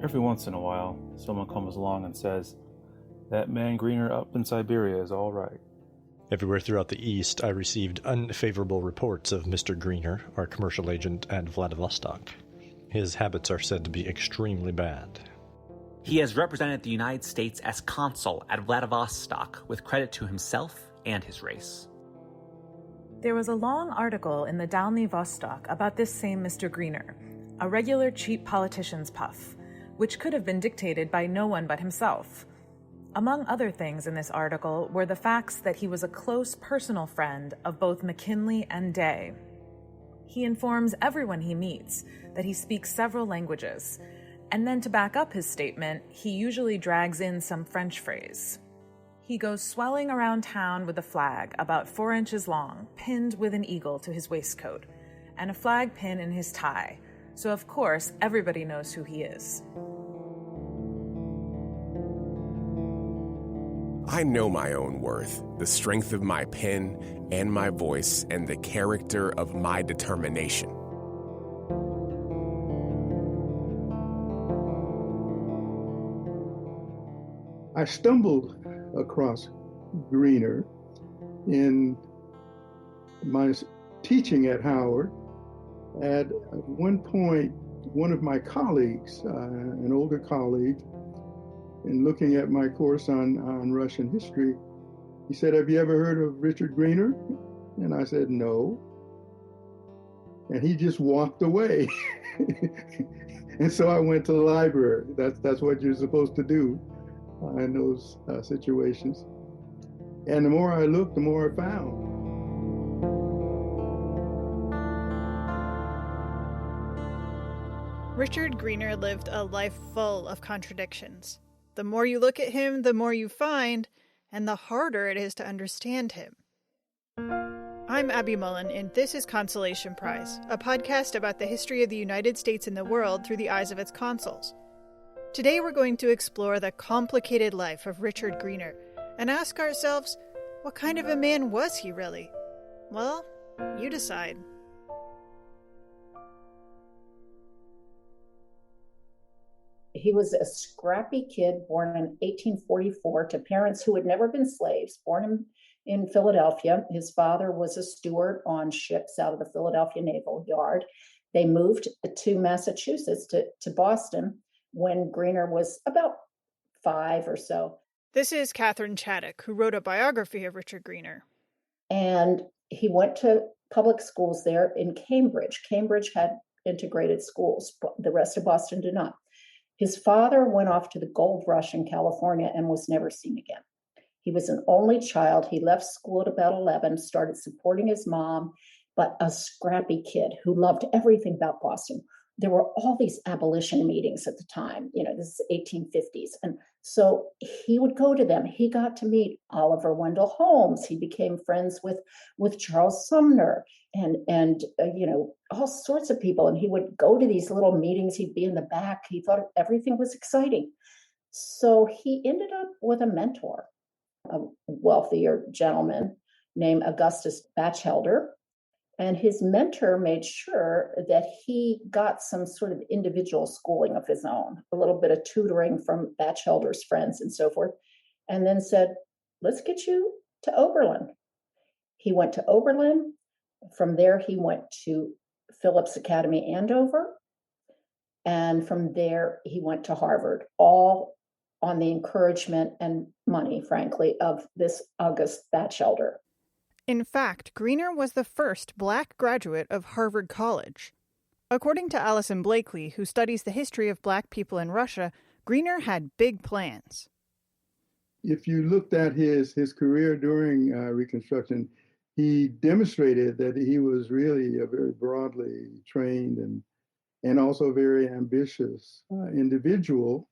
Every once in a while, someone comes along and says, "That man Greener up in Siberia is all right." Everywhere throughout the East, I received unfavorable reports of Mr. Greener, our commercial agent at Vladivostok. His habits are said to be extremely bad. He has represented the United States as consul at Vladivostok, with credit to himself and his race. There was a long article in the Dalny Vostok about this same Mr. Greener, a regular cheap politician's puff, which could have been dictated by no one but himself. Among other things in this article were the facts that he was a close personal friend of both McKinley and Day. He informs everyone he meets that he speaks several languages, and then to back up his statement, he usually drags in some French phrase. He goes swelling around town with a flag about 4 inches long, pinned with an eagle to his waistcoat, and a flag pin in his tie, so of course everybody knows who he is. I know my own worth, the strength of my pen and my voice, and the character of my determination. I stumbled across Greener in my teaching at Howard. At one point, one of my colleagues, an older colleague, in looking at my course on Russian history, he said, "Have you ever heard of Richard Greener?" And I said, "No." And he just walked away. And so I went to the library. That's what you're supposed to do in those situations. And the more I looked, the more I found. Richard Greener lived a life full of contradictions. The more you look at him, the more you find, and the harder it is to understand him. I'm Abby Mullen, and this is Consolation Prize, a podcast about the history of the United States and the world through the eyes of its consuls. Today we're going to explore the complicated life of Richard Greener and ask ourselves, what kind of a man was he really? Well, you decide. He was a scrappy kid born in 1844 to parents who had never been slaves, born in Philadelphia. His father was a steward on ships out of the Philadelphia Naval Yard. They moved to Massachusetts, to Boston, when Greener was about 5 or so. This is Catherine Chaddock, who wrote a biography of Richard Greener. And he went to public schools there in Cambridge. Cambridge had integrated schools, but the rest of Boston did not. His father went off to the gold rush in California and was never seen again. He was an only child. He left school at about 11, started supporting his mom, but a scrappy kid who loved everything about Boston. There were all these abolition meetings at the time. This is 1850s. And so he would go to them. He got to meet Oliver Wendell Holmes. He became friends with Charles Sumner and all sorts of people. And he would go to these little meetings. He'd be in the back. He thought everything was exciting. So he ended up with a mentor, a wealthier gentleman named Augustus Batchelder. And his mentor made sure that he got some sort of individual schooling of his own, a little bit of tutoring from Batchelder's friends and so forth, and then said, "Let's get you to Oberlin." He went to Oberlin. From there, he went to Phillips Academy, Andover. And from there, he went to Harvard, all on the encouragement and money, frankly, of this August Batchelder. In fact, Greener was the first Black graduate of Harvard College. According to Allison Blakely, who studies the history of Black people in Russia, Greener had big plans. If you looked at his career during Reconstruction, he demonstrated that he was really a very broadly trained and also very ambitious individual.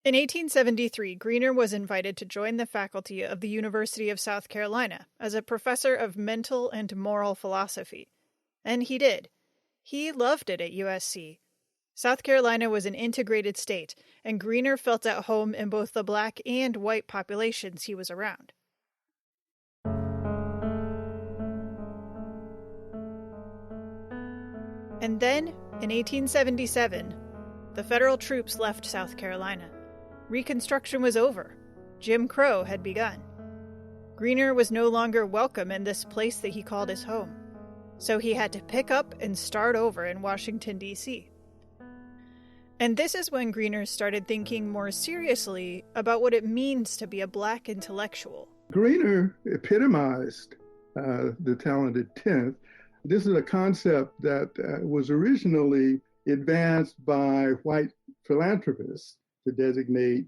In 1873, Greener was invited to join the faculty of the University of South Carolina as a professor of mental and moral philosophy. And he did. He loved it at USC. South Carolina was an integrated state, and Greener felt at home in both the Black and white populations he was around. And then, in 1877, The federal troops left South Carolina. Reconstruction was over. Jim Crow had begun. Greener was no longer welcome in this place that he called his home, so he had to pick up and start over in Washington, D.C. And this is when Greener started thinking more seriously about what it means to be a Black intellectual. Greener epitomized the talented 10th. This is a concept that was originally advanced by white philanthropists to designate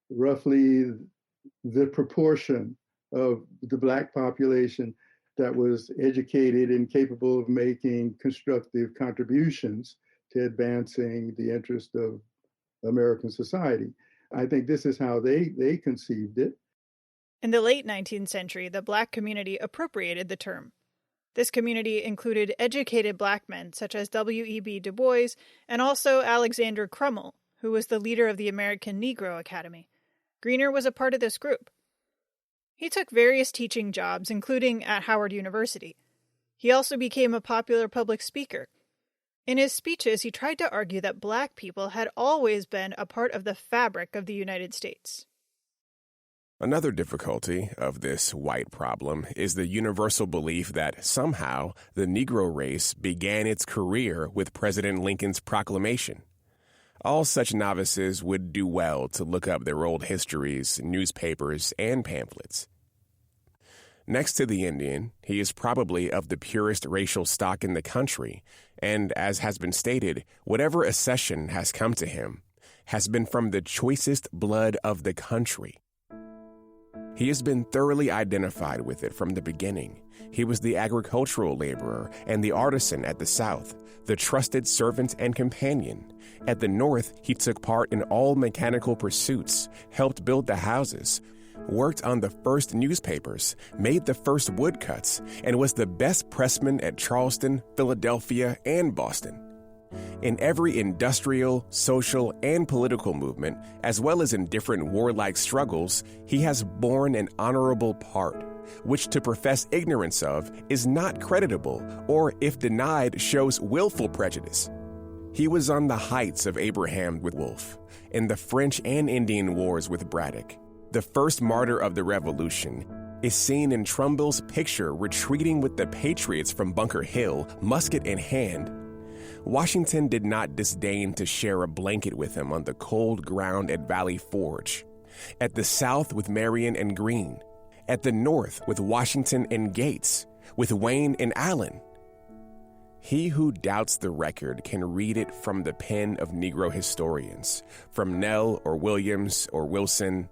roughly the proportion of the Black population that was educated and capable of making constructive contributions to advancing the interest of American society. I think this is how they conceived it. In the late 19th century, the Black community appropriated the term. This community included educated Black men such as W.E.B. Du Bois and also Alexander Crummell, who was the leader of the American Negro Academy. Greener was a part of this group. He took various teaching jobs, including at Howard University. He also became a popular public speaker. In his speeches, he tried to argue that Black people had always been a part of the fabric of the United States. Another difficulty of this white problem is the universal belief that somehow the Negro race began its career with President Lincoln's proclamation. All such novices would do well to look up their old histories, newspapers, and pamphlets. Next to the Indian, he is probably of the purest racial stock in the country, and as has been stated, whatever accession has come to him has been from the choicest blood of the country. He has been thoroughly identified with it from the beginning. He was the agricultural laborer and the artisan at the South, the trusted servant and companion. At the North, he took part in all mechanical pursuits, helped build the houses, worked on the first newspapers, made the first woodcuts, and was the best pressman at Charleston, Philadelphia, and Boston. In every industrial, social, and political movement, as well as in different warlike struggles, he has borne an honorable part, which to profess ignorance of is not creditable, or if denied, shows willful prejudice. He was on the heights of Abraham with Wolfe, in the French and Indian Wars with Braddock. The first martyr of the Revolution is seen in Trumbull's picture retreating with the Patriots from Bunker Hill, musket in hand. Washington did not disdain to share a blanket with him on the cold ground at Valley Forge, at the South with Marion and Greene, at the North with Washington and Gates, with Wayne and Allen. He who doubts the record can read it from the pen of Negro historians, from Nell or Williams or Wilson.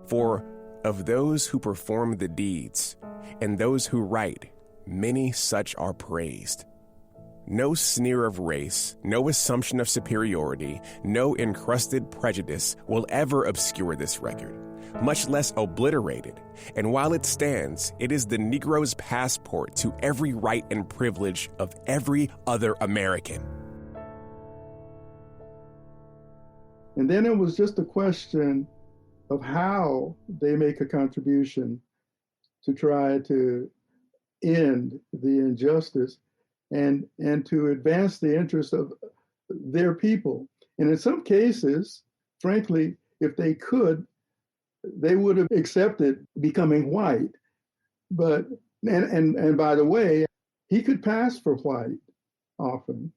For of those who perform the deeds and those who write, many such are praised. No sneer of race, no assumption of superiority, no encrusted prejudice will ever obscure this record, much less obliterate it. And while it stands, it is the Negro's passport to every right and privilege of every other American. And then it was just a question of how they make a contribution to try to end the injustice and to advance the interests of their people. And in some cases, frankly, if they could, they would have accepted becoming white. But, and by the way, he could pass for white often,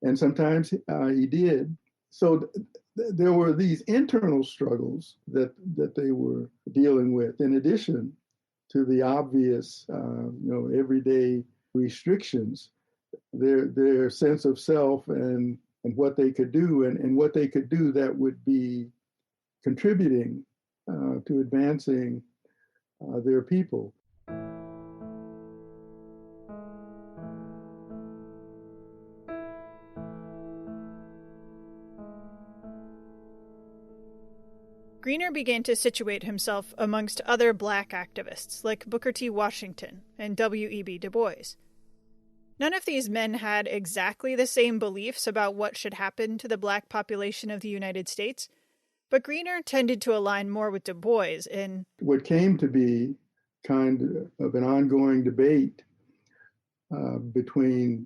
and sometimes he did. So there were these internal struggles that they were dealing with, in addition to the obvious, everyday restrictions. Their sense of self and what they could do and what they could do that would be contributing to advancing their people. Greener began to situate himself amongst other Black activists like Booker T. Washington and W.E.B. Du Bois. None of these men had exactly the same beliefs about what should happen to the Black population of the United States, but Greener tended to align more with Du Bois in what came to be kind of an ongoing debate between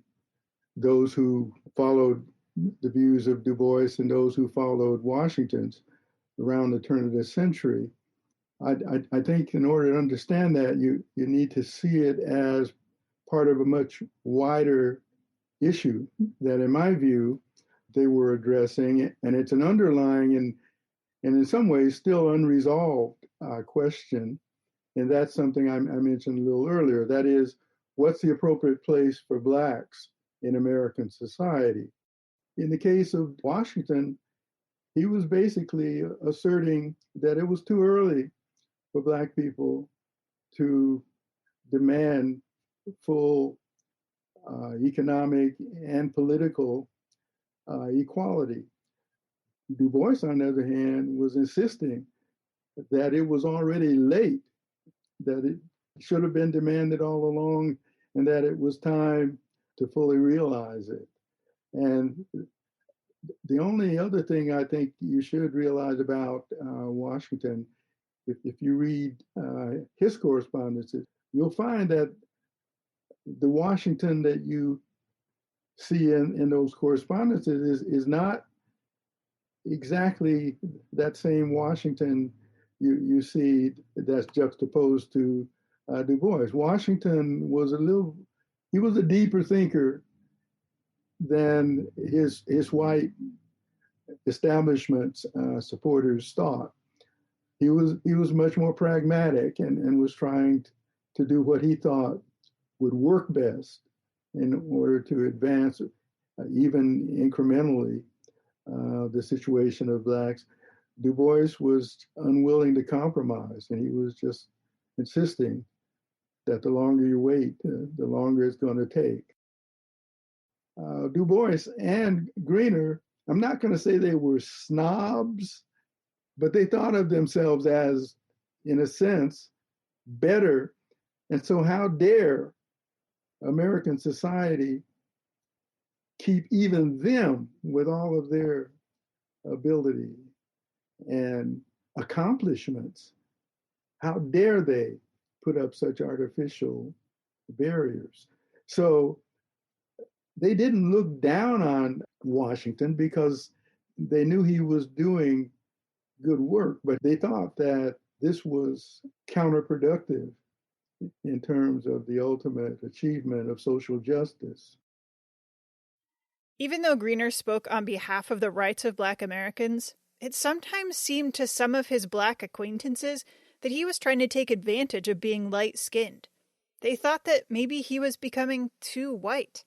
those who followed the views of Du Bois and those who followed Washington's around the turn of the century. I think in order to understand that, you need to see it as part of a much wider issue that, in my view, they were addressing. And it's an underlying and in some ways still unresolved question. And that's something I mentioned a little earlier. That is, what's the appropriate place for Blacks in American society? In the case of Washington, he was basically asserting that it was too early for Black people to demand full economic and political equality. Du Bois, on the other hand, was insisting that it was already late, that it should have been demanded all along, and that it was time to fully realize it. And the only other thing I think you should realize about Washington, if you read his correspondences, you'll find that the Washington that you see in those correspondences is not exactly that same Washington you see that's juxtaposed to Du Bois. Washington was he was a deeper thinker than his white establishment's supporters thought. He was much more pragmatic and was trying to do what he thought would work best in order to advance, even incrementally, the situation of Blacks. Du Bois was unwilling to compromise, and he was just insisting that the longer you wait, the longer it's going to take. Du Bois and Greener, I'm not going to say they were snobs, but they thought of themselves as, in a sense, better. And so how dare American society keep even them, with all of their ability and accomplishments, how dare they put up such artificial barriers? So they didn't look down on Washington because they knew he was doing good work, but they thought that this was counterproductive in terms of the ultimate achievement of social justice. Even though Greener spoke on behalf of the rights of Black Americans, it sometimes seemed to some of his Black acquaintances that he was trying to take advantage of being light-skinned. They thought that maybe he was becoming too white.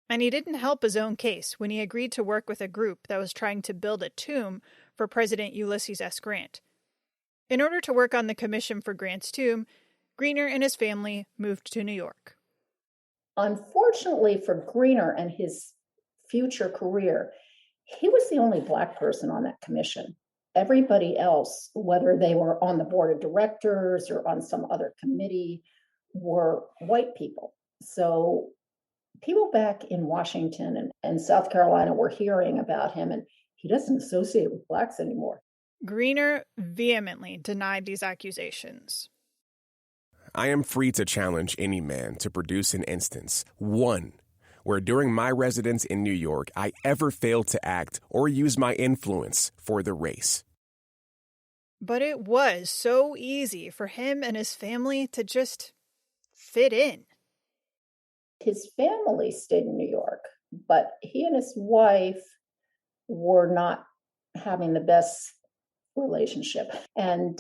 And he didn't help his own case when he agreed to work with a group that was trying to build a tomb for President Ulysses S. Grant. In order to work on the commission for Grant's tomb, Greener and his family moved to New York. Unfortunately for Greener and his future career, he was the only Black person on that commission. Everybody else, whether they were on the board of directors or on some other committee, were white people. So people back in Washington and South Carolina were hearing about him, and he doesn't associate with Blacks anymore. Greener vehemently denied these accusations. I am free to challenge any man to produce an instance, one, where during my residence in New York I ever failed to act or use my influence for the race. But it was so easy for him and his family to just fit in. His family stayed in New York, but he and his wife were not having the best relationship. And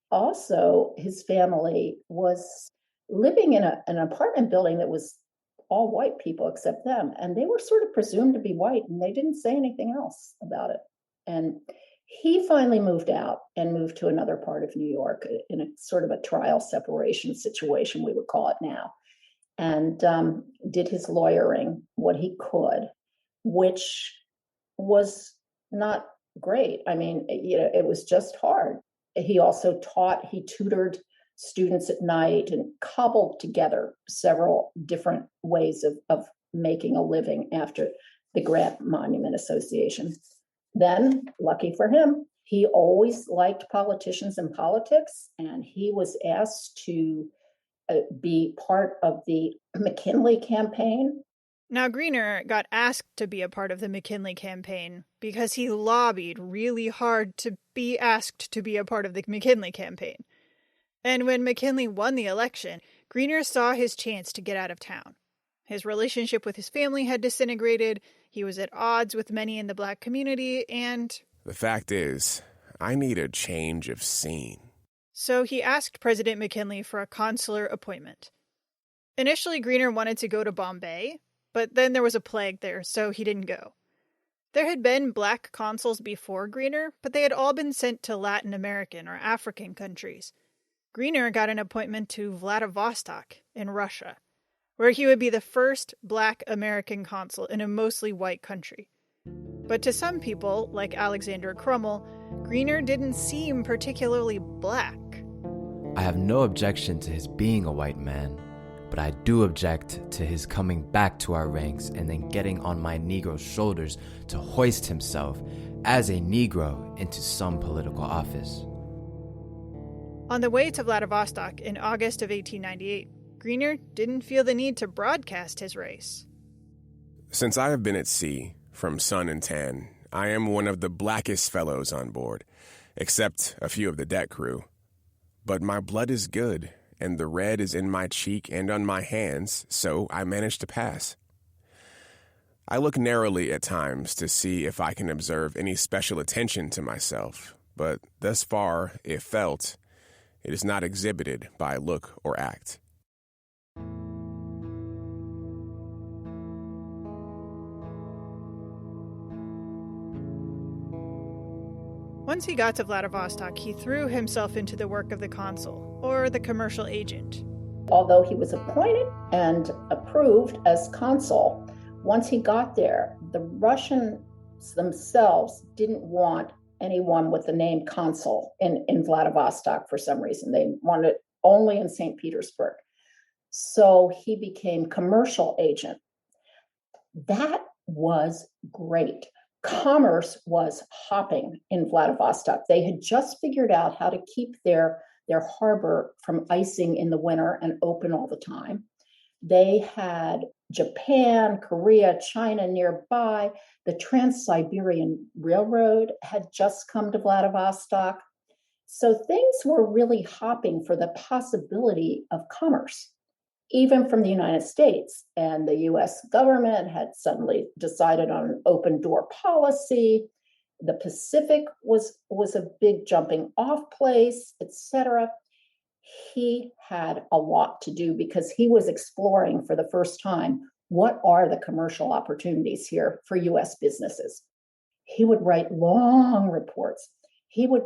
also, his family was living in an apartment building that was all white people except them. And they were sort of presumed to be white, and they didn't say anything else about it. And he finally moved out and moved to another part of New York in a sort of a trial separation situation, we would call it now, and did his lawyering what he could, which was not great. I mean, it was just hard. He also he tutored students at night and cobbled together several different ways of making a living after the Grant Monument Association. Then, lucky for him, he always liked politicians and politics, and he was asked to be part of the McKinley campaign. Now, Greener got asked to be a part of the McKinley campaign because he lobbied really hard to be asked to be a part of the McKinley campaign. And when McKinley won the election, Greener saw his chance to get out of town. His relationship with his family had disintegrated, he was at odds with many in the black community, and... The fact is, I need a change of scene. So he asked President McKinley for a consular appointment. Initially, Greener wanted to go to Bombay, but then there was a plague there, so he didn't go. There had been black consuls before Greener, but they had all been sent to Latin American or African countries. Greener got an appointment to Vladivostok in Russia, where he would be the first black American consul in a mostly white country. But to some people, like Alexander Crummell, Greener didn't seem particularly black. I have no objection to his being a white man, but I do object to his coming back to our ranks and then getting on my Negro's shoulders to hoist himself as a Negro into some political office. On the way to Vladivostok in August of 1898, Greener didn't feel the need to broadcast his race. Since I have been at sea, from sun and tan, I am one of the blackest fellows on board, except a few of the deck crew. But my blood is good, and the red is in my cheek and on my hands, so I managed to pass. I look narrowly at times to see if I can observe any special attention to myself, but thus far, if felt, it is not exhibited by look or act. Once he got to Vladivostok, he threw himself into the work of the consul, or the commercial agent. Although he was appointed and approved as consul, once he got there, the Russians themselves didn't want anyone with the name consul in Vladivostok for some reason. They wanted it only in St. Petersburg. So he became commercial agent. That was great. Commerce was hopping in Vladivostok. They had just figured out how to keep their harbor from icing in the winter and open all the time. They had Japan, Korea, China nearby. The Trans-Siberian Railroad had just come to Vladivostok. So things were really hopping for the possibility of commerce, even from the United States. And the US government had suddenly decided on an open door policy. The Pacific was a big jumping off place, etc. He had a lot to do because he was exploring for the first time, what are the commercial opportunities here for US businesses? He would write long reports. He would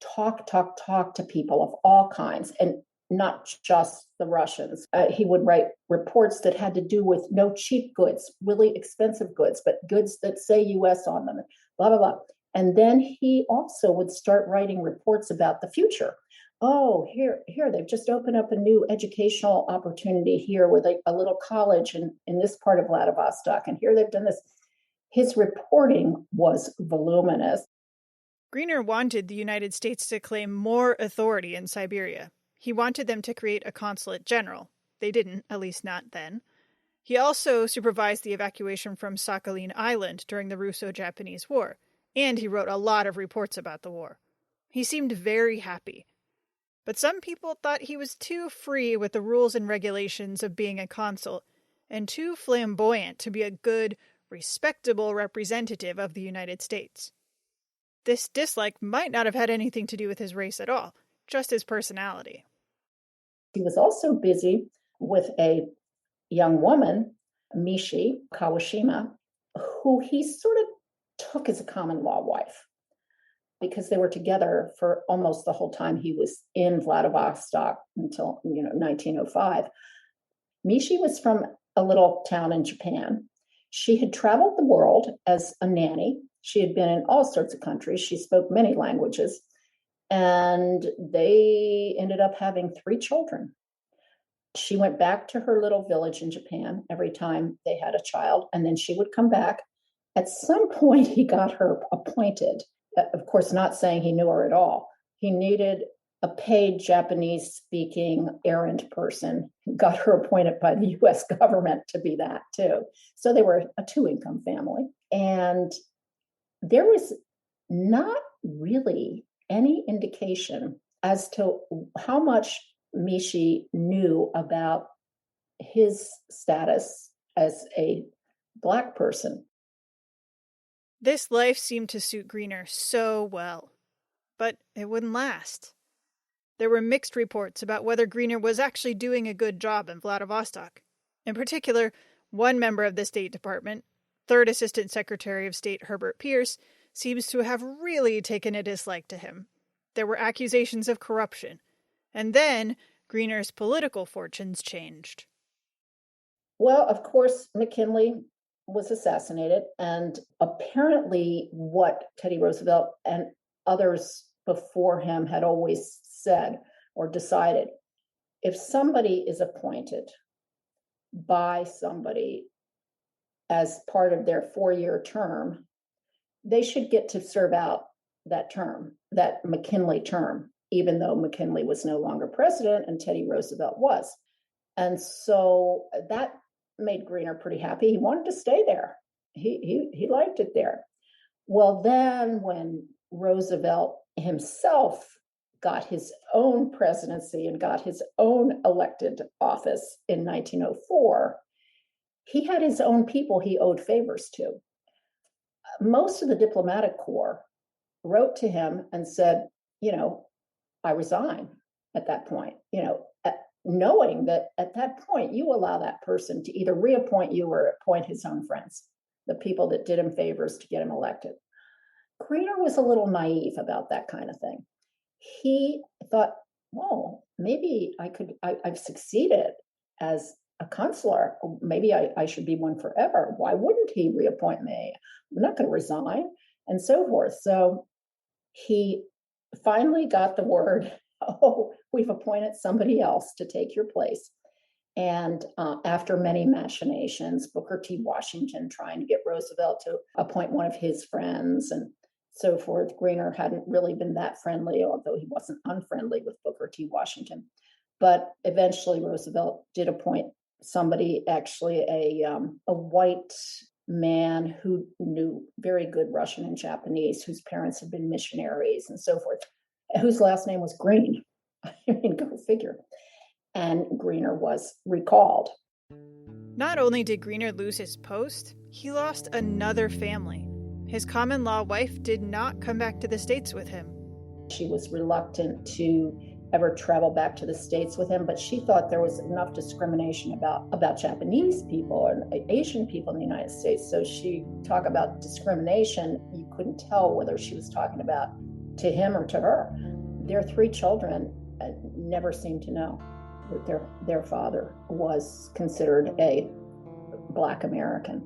talk to people of all kinds, and not just the Russians. He would write reports that had to do with no cheap goods, really expensive goods, but goods that say US on them, blah, blah, blah. And then he also would start writing reports about the future. Oh, here, they've just opened up a new educational opportunity here with a little college in this part of Vladivostok. And here they've done this. His reporting was voluminous. Greener wanted the United States to claim more authority in Siberia. He wanted them to create a consulate general. They didn't, at least not then. He also supervised the evacuation from Sakhalin Island during the Russo-Japanese War, and he wrote a lot of reports about the war. He seemed very happy. But some people thought he was too free with the rules and regulations of being a consul, and too flamboyant to be a good, respectable representative of the United States. This dislike might not have had anything to do with his race at all, just his personality. He was also busy with a young woman, Mishi Kawashima, who he sort of took as a common law wife, because they were together for almost the whole time he was in Vladivostok until 1905. Mishi was from a little town in Japan. She had traveled the world as a nanny. She had been in all sorts of countries. She spoke many languages. And they ended up having 3 children. She went back to her little village in Japan every time they had a child, and then she would come back. At some point, he got her appointed. Of course, not saying he knew her at all. He needed a paid Japanese-speaking errand person, got her appointed by the U.S. government to be that too. So they were a two-income family. And there was not really any indication as to how much Mishi knew about his status as a Black person. This life seemed to suit Greener so well, but it wouldn't last. There were mixed reports about whether Greener was actually doing a good job in Vladivostok. In particular, one member of the State Department, Third Assistant Secretary of State Herbert Pierce, seems to have really taken a dislike to him. There were accusations of corruption. And then Greener's political fortunes changed. Well, of course, McKinley was assassinated, and apparently what Teddy Roosevelt and others before him had always said or decided, if somebody is appointed by somebody as part of their 4-year term, they should get to serve out that term, that McKinley term, even though McKinley was no longer president and Teddy Roosevelt was. And so that made Greener pretty happy. He wanted to stay there. He liked it there. Well, then when Roosevelt himself got his own presidency and got his own elected office in 1904, he had his own people he owed favors to. Most of the diplomatic corps wrote to him and said, I resign at that point, knowing that at that point, you allow that person to either reappoint you or appoint his own friends, the people that did him favors to get him elected. Greener was a little naive about that kind of thing. He thought, maybe I've succeeded as a consular. Maybe I should be one forever. Why wouldn't he reappoint me? I'm not going to resign, and so forth. So he finally got the word, we've appointed somebody else to take your place. And after many machinations, Booker T. Washington trying to get Roosevelt to appoint one of his friends and so forth. Greener hadn't really been that friendly, although he wasn't unfriendly with Booker T. Washington. But eventually Roosevelt did appoint somebody, actually a white man who knew very good Russian and Japanese, whose parents had been missionaries and so forth, whose last name was Green. I mean, go figure. And Greener was recalled. Not only did Greener lose his post, he lost another family. His common law wife did not come back to the States with him. She was reluctant to ever travel back to the States with him, but she thought there was enough discrimination about Japanese people and Asian people in the United States. So she talked about discrimination. You couldn't tell whether she was talking about to him or to her. Their 3 children never seemed to know that their father was considered a Black American.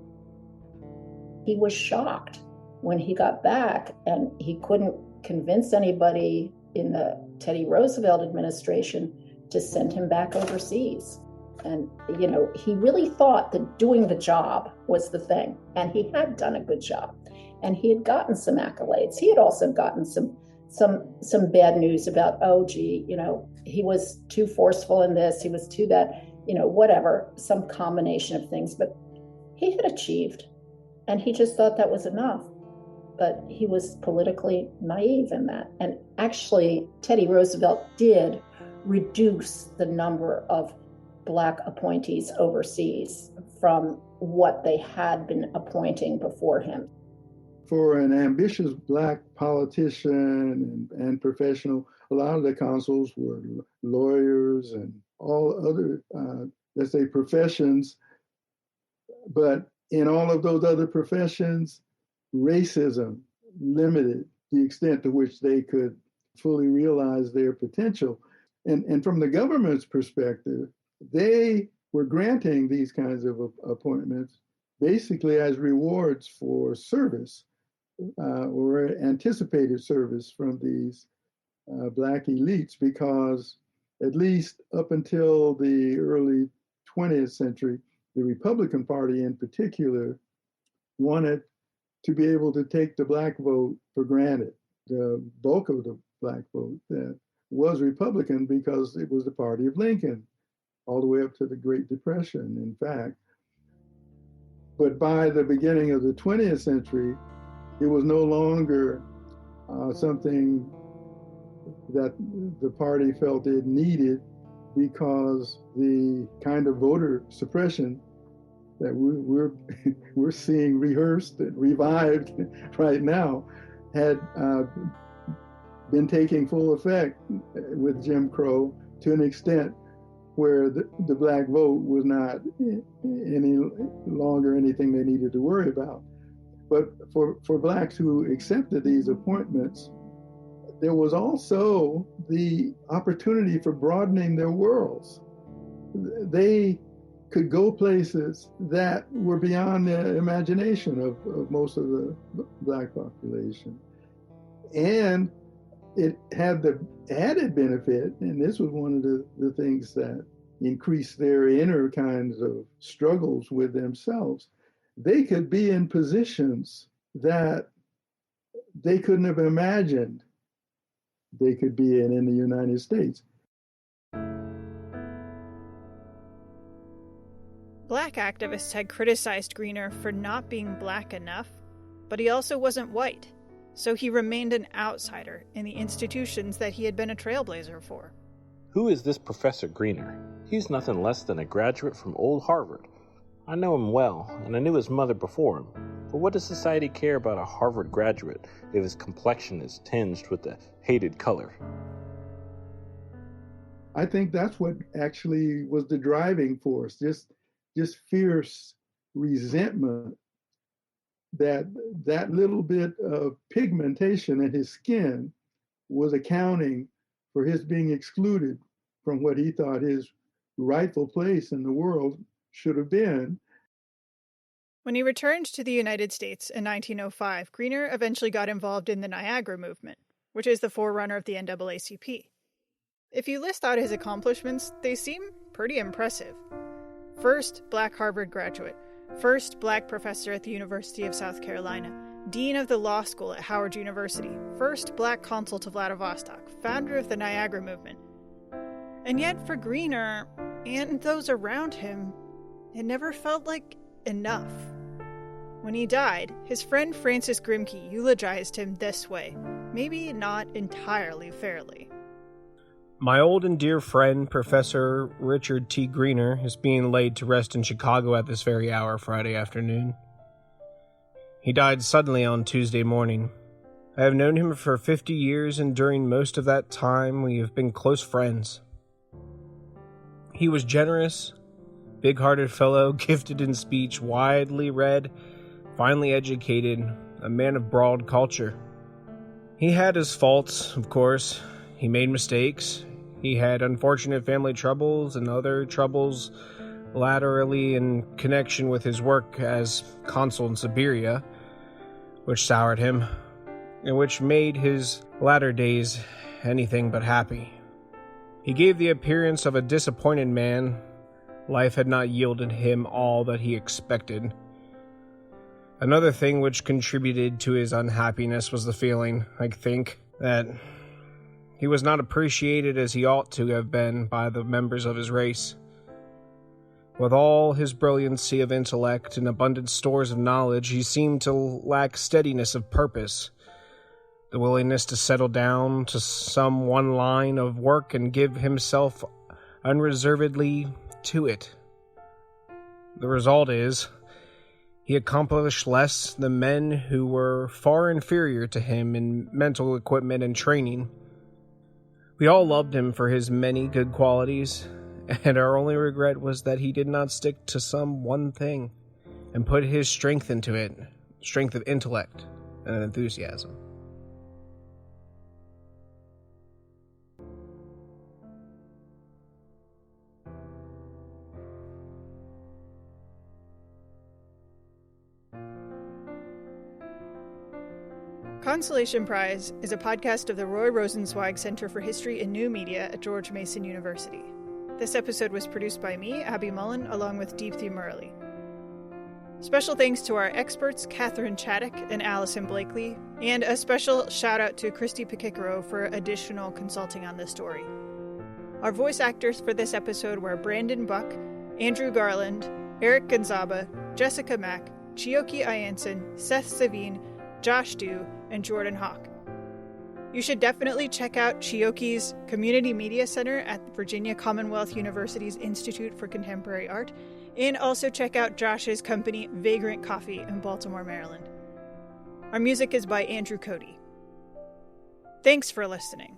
He was shocked when he got back, and he couldn't convince anybody in the Teddy Roosevelt administration to send him back overseas. And, he really thought that doing the job was the thing. And he had done a good job. And he had gotten some accolades. He had also gotten some bad news about, he was too forceful in this, he was too that, whatever, some combination of things. But he had achieved, and he just thought that was enough. But he was politically naive in that. And actually, Teddy Roosevelt did reduce the number of Black appointees overseas from what they had been appointing before him. For an ambitious Black politician and professional, a lot of the consuls were lawyers and all other, let's say, professions. But in all of those other professions, racism limited the extent to which they could fully realize their potential. And from the government's perspective, they were granting these kinds of appointments basically as rewards for service or anticipated service from these Black elites, because at least up until the early 20th century, the Republican Party in particular wanted to be able to take the Black vote for granted. The bulk of the Black vote was Republican because it was the party of Lincoln, all the way up to the Great Depression, in fact. But by the beginning of the 20th century, it was no longer something that the party felt it needed, because the kind of voter suppression that we're seeing rehearsed and revived right now had been taking full effect with Jim Crow to an extent where the black vote was not any longer anything they needed to worry about. But for blacks who accepted these appointments, there was also the opportunity for broadening their worlds. They could go places that were beyond the imagination of most of the black population. And it had the added benefit, and this was one of the things that increased their inner kinds of struggles with themselves. They could be in positions that they couldn't have imagined they could be in the United States. Black activists had criticized Greener for not being black enough, but he also wasn't white, so he remained an outsider in the institutions that he had been a trailblazer for. Who is this Professor Greener? He's nothing less than a graduate from old Harvard. I know him well, and I knew his mother before him. But what does society care about a Harvard graduate if his complexion is tinged with the hated color? I think that's what actually was the driving force, just fierce resentment that little bit of pigmentation in his skin was accounting for his being excluded from what he thought his rightful place in the world should have been. When he returned to the United States in 1905, Greener eventually got involved in the Niagara Movement, which is the forerunner of the NAACP. If you list out his accomplishments, they seem pretty impressive. First Black Harvard graduate, first Black professor at the University of South Carolina, dean of the law school at Howard University, first Black consul to Vladivostok, founder of the Niagara Movement. And yet for Greener, and those around him, it never felt like enough. When he died, his friend Francis Grimke eulogized him this way, maybe not entirely fairly. My old and dear friend, Professor Richard T. Greener, is being laid to rest in Chicago at this very hour Friday afternoon. He died suddenly on Tuesday morning. I have known him for 50 years, and during most of that time we have been close friends. He was generous, big-hearted fellow, gifted in speech, widely read, finely educated, a man of broad culture. He had his faults, of course. He made mistakes. He had unfortunate family troubles and other troubles laterally in connection with his work as consul in Siberia, which soured him, and which made his latter days anything but happy. He gave the appearance of a disappointed man. Life had not yielded him all that he expected. Another thing which contributed to his unhappiness was the feeling, I think, that he was not appreciated as he ought to have been by the members of his race. With all his brilliancy of intellect and abundant stores of knowledge, he seemed to lack steadiness of purpose, the willingness to settle down to some one line of work and give himself unreservedly to it. The result is, he accomplished less than men who were far inferior to him in mental equipment and training. We all loved him for his many good qualities, and our only regret was that he did not stick to some one thing and put his strength into it, strength of intellect and enthusiasm. Consolation Prize is a podcast of the Roy Rosenzweig Center for History and New Media at George Mason University. This episode was produced by me, Abby Mullen, along with Deepthi Murali. Special thanks to our experts, Catherine Chaddock and Allison Blakely, and a special shout out to Christy Picicaro for additional consulting on this story. Our voice actors for this episode were Brandon Buck, Andrew Garland, Eric Gonzaba, Jessica Mack, Chioki Ianson, Seth Savine, Josh Dew, and Jordan Hawk. You should definitely check out Chioki's Community Media Center at Virginia Commonwealth University's Institute for Contemporary Art, and also check out Josh's company Vagrant Coffee in Baltimore, Maryland. Our music is by Andrew Cody. Thanks for listening.